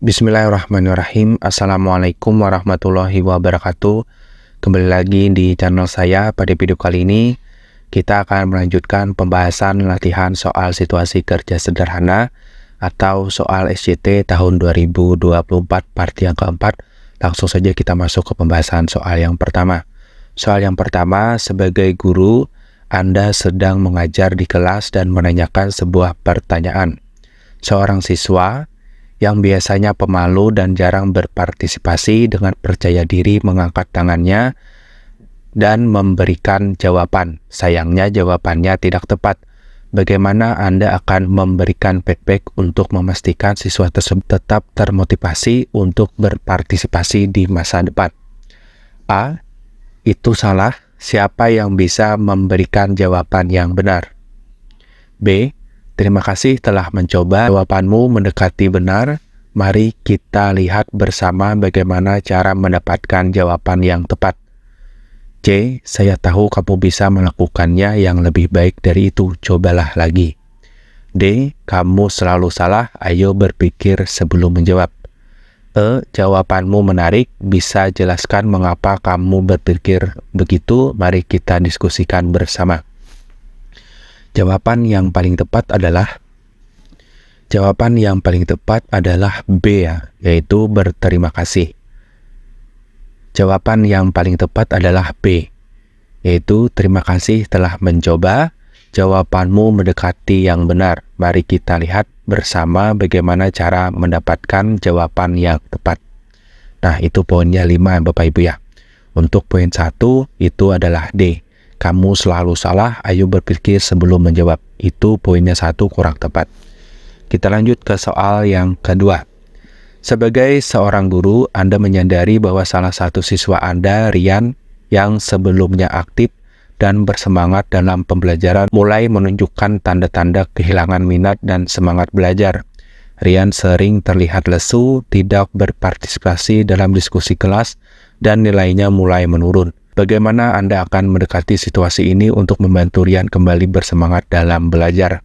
Bismillahirrahmanirrahim. Assalamualaikum warahmatullahi wabarakatuh. Kembali lagi di channel saya. Pada video kali ini kita akan melanjutkan pembahasan latihan soal situasi kerja sederhana atau soal SCT tahun 2024 part yang keempat. Langsung saja kita masuk ke pembahasan soal yang pertama. Soal yang pertama, sebagai guru Anda sedang mengajar di kelas dan menanyakan sebuah pertanyaan. Seorang siswa yang biasanya pemalu dan jarang berpartisipasi dengan percaya diri mengangkat tangannya dan memberikan jawaban. Sayangnya jawabannya tidak tepat. Bagaimana Anda akan memberikan feedback untuk memastikan siswa tersebut tetap termotivasi untuk berpartisipasi di masa depan? A. Itu salah. Siapa yang bisa memberikan jawaban yang benar? B. Terima kasih telah mencoba. Jawabanmu mendekati benar. Mari kita lihat bersama bagaimana cara mendapatkan jawaban yang tepat. C. Saya tahu kamu bisa melakukannya yang lebih baik dari itu. Cobalah lagi. D. Kamu selalu salah. Ayo berpikir sebelum menjawab. E. Jawabanmu menarik. Bisa jelaskan mengapa kamu berpikir begitu? Mari kita diskusikan bersama. Jawaban yang paling tepat adalah B ya, yaitu berterima kasih. Jawaban yang paling tepat adalah B, yaitu terima kasih telah mencoba. Jawabanmu mendekati yang benar. Mari kita lihat bersama bagaimana cara mendapatkan jawaban yang tepat. Nah, itu poinnya 5 Bapak Ibu ya. Untuk poin 1 itu adalah D. Kamu selalu salah, ayo berpikir sebelum menjawab. Itu poinnya 1 kurang tepat. Kita lanjut ke soal yang kedua. Sebagai seorang guru, Anda menyadari bahwa salah satu siswa Anda, Rian, yang sebelumnya aktif dan bersemangat dalam pembelajaran, mulai menunjukkan tanda-tanda kehilangan minat dan semangat belajar. Rian sering terlihat lesu, tidak berpartisipasi dalam diskusi kelas, dan nilainya mulai menurun. Bagaimana Anda akan mendekati situasi ini untuk membantu Rian kembali bersemangat dalam belajar?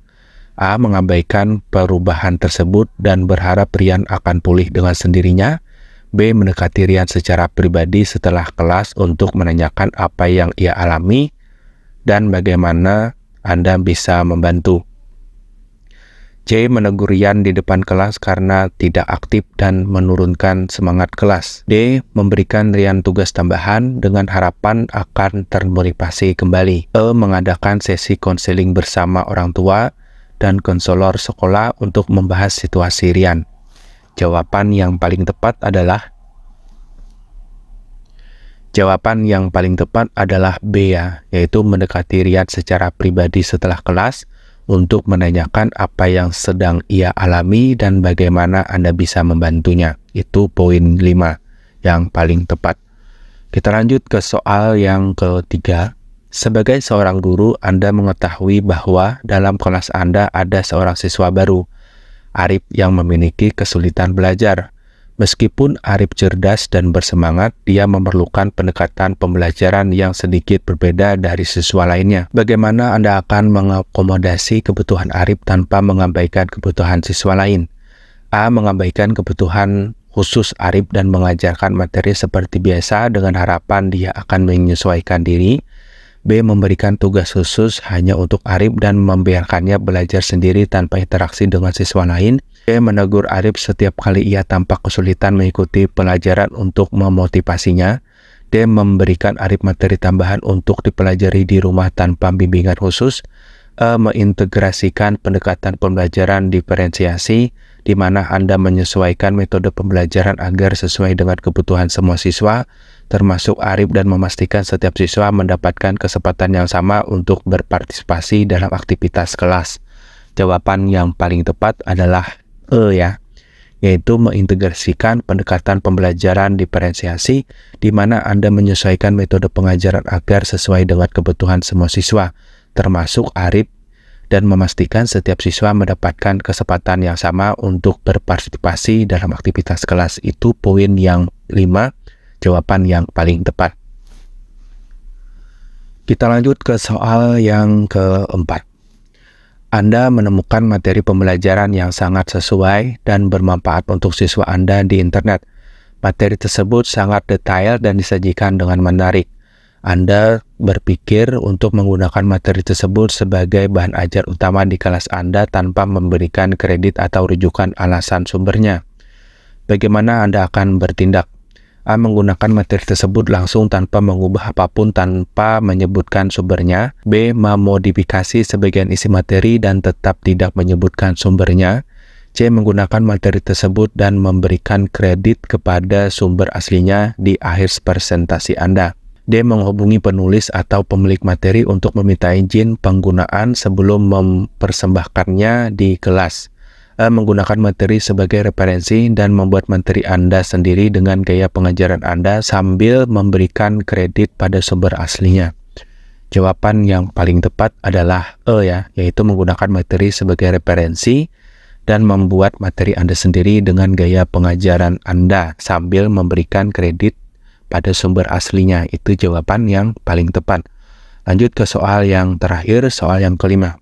A. Mengabaikan perubahan tersebut dan berharap Rian akan pulih dengan sendirinya. B. Mendekati Rian secara pribadi setelah kelas untuk menanyakan apa yang ia alami dan bagaimana Anda bisa membantu. C. Menegur Rian di depan kelas karena tidak aktif dan menurunkan semangat kelas. D. Memberikan Rian tugas tambahan dengan harapan akan termotivasi kembali. E. Mengadakan sesi konseling bersama orang tua dan konselor sekolah untuk membahas situasi Rian. Jawaban yang paling tepat adalah B ya, yaitu mendekati Rian secara pribadi setelah kelas untuk menanyakan apa yang sedang ia alami dan bagaimana Anda bisa membantunya. Itu poin 5 yang paling tepat. Kita lanjut ke soal yang ketiga. Sebagai seorang guru, Anda mengetahui bahwa dalam kelas Anda ada seorang siswa baru, Arif, yang memiliki kesulitan belajar. Meskipun Arif cerdas dan bersemangat, dia memerlukan pendekatan pembelajaran yang sedikit berbeda dari siswa lainnya. Bagaimana Anda akan mengakomodasi kebutuhan Arif tanpa mengabaikan kebutuhan siswa lain? A. Mengabaikan kebutuhan khusus Arif dan mengajarkan materi seperti biasa dengan harapan dia akan menyesuaikan diri. B. Memberikan tugas khusus hanya untuk Arif dan membiarkannya belajar sendiri tanpa interaksi dengan siswa lain. C. Menegur Arif setiap kali ia tampak kesulitan mengikuti pelajaran untuk memotivasinya. D. Memberikan Arif materi tambahan untuk dipelajari di rumah tanpa bimbingan khusus. E. Mengintegrasikan pendekatan pembelajaran diferensiasi, di mana Anda menyesuaikan metode pembelajaran agar sesuai dengan kebutuhan semua siswa, termasuk Arif, dan memastikan setiap siswa mendapatkan kesempatan yang sama untuk berpartisipasi dalam aktivitas kelas. Jawaban yang paling tepat adalah E ya, yaitu mengintegrasikan pendekatan pembelajaran diferensiasi, di mana Anda menyesuaikan metode pengajaran agar sesuai dengan kebutuhan semua siswa, termasuk Arif, dan memastikan setiap siswa mendapatkan kesempatan yang sama untuk berpartisipasi dalam aktivitas kelas. Itu poin yang 5, jawaban yang paling tepat. Kita lanjut ke soal yang keempat. Anda menemukan materi pembelajaran yang sangat sesuai dan bermanfaat untuk siswa Anda di internet. Materi tersebut sangat detail dan disajikan dengan menarik. Anda berpikir untuk menggunakan materi tersebut sebagai bahan ajar utama di kelas Anda tanpa memberikan kredit atau rujukan alasan sumbernya. Bagaimana Anda akan bertindak? A. Menggunakan materi tersebut langsung tanpa mengubah apapun tanpa menyebutkan sumbernya. B. Memodifikasi sebagian isi materi dan tetap tidak menyebutkan sumbernya. C. Menggunakan materi tersebut dan memberikan kredit kepada sumber aslinya di akhir presentasi Anda. D. Menghubungi penulis atau pemilik materi untuk meminta izin penggunaan sebelum mempersembahkannya di kelas. Menggunakan materi sebagai referensi dan membuat materi Anda sendiri dengan gaya pengajaran Anda sambil memberikan kredit pada sumber aslinya. Jawaban yang paling tepat adalah E ya, yaitu menggunakan materi sebagai referensi dan membuat materi Anda sendiri dengan gaya pengajaran Anda sambil memberikan kredit pada sumber aslinya. Itu jawaban yang paling tepat. Lanjut ke soal yang terakhir, soal yang kelima.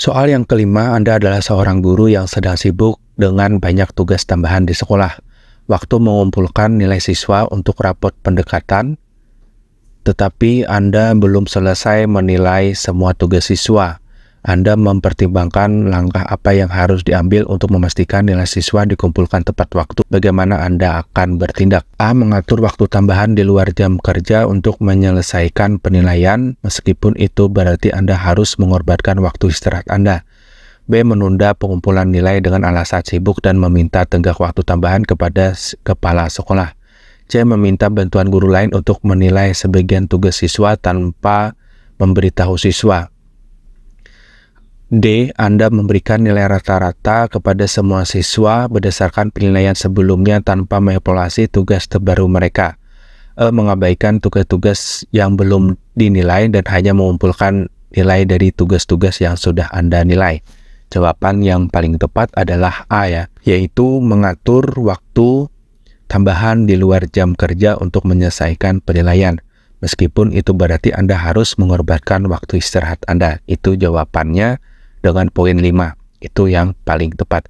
Soal yang kelima, Anda adalah seorang guru yang sedang sibuk dengan banyak tugas tambahan di sekolah. Waktu mengumpulkan nilai siswa untuk rapot pendekatan, tetapi Anda belum selesai menilai semua tugas siswa. Anda mempertimbangkan langkah apa yang harus diambil untuk memastikan nilai siswa dikumpulkan tepat waktu. Bagaimana Anda akan bertindak? A. Mengatur waktu tambahan di luar jam kerja untuk menyelesaikan penilaian, meskipun itu berarti Anda harus mengorbankan waktu istirahat Anda. B. Menunda pengumpulan nilai dengan alasan sibuk dan meminta tenggat waktu tambahan kepada kepala sekolah. C. Meminta bantuan guru lain untuk menilai sebagian tugas siswa tanpa memberitahu siswa. D. Anda memberikan nilai rata-rata kepada semua siswa berdasarkan penilaian sebelumnya tanpa mengevaluasi tugas terbaru mereka. E. Mengabaikan tugas-tugas yang belum dinilai dan hanya mengumpulkan nilai dari tugas-tugas yang sudah Anda nilai. Jawaban yang paling tepat adalah A ya, yaitu mengatur waktu tambahan di luar jam kerja untuk menyelesaikan penilaian. Meskipun itu berarti Anda harus mengorbankan waktu istirahat Anda. Itu jawabannya dengan poin 5. Itu yang paling tepat.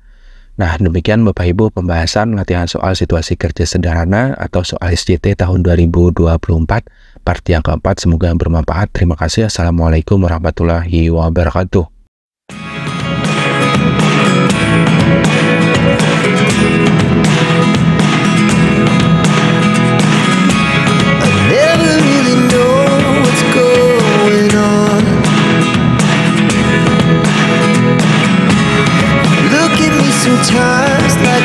Nah, demikian Bapak Ibu pembahasan latihan soal situasi kerja sederhana atau soal SJT tahun 2024 part yang keempat. Semoga bermanfaat. Terima kasih. Assalamualaikum warahmatullahi wabarakatuh. Sometimes like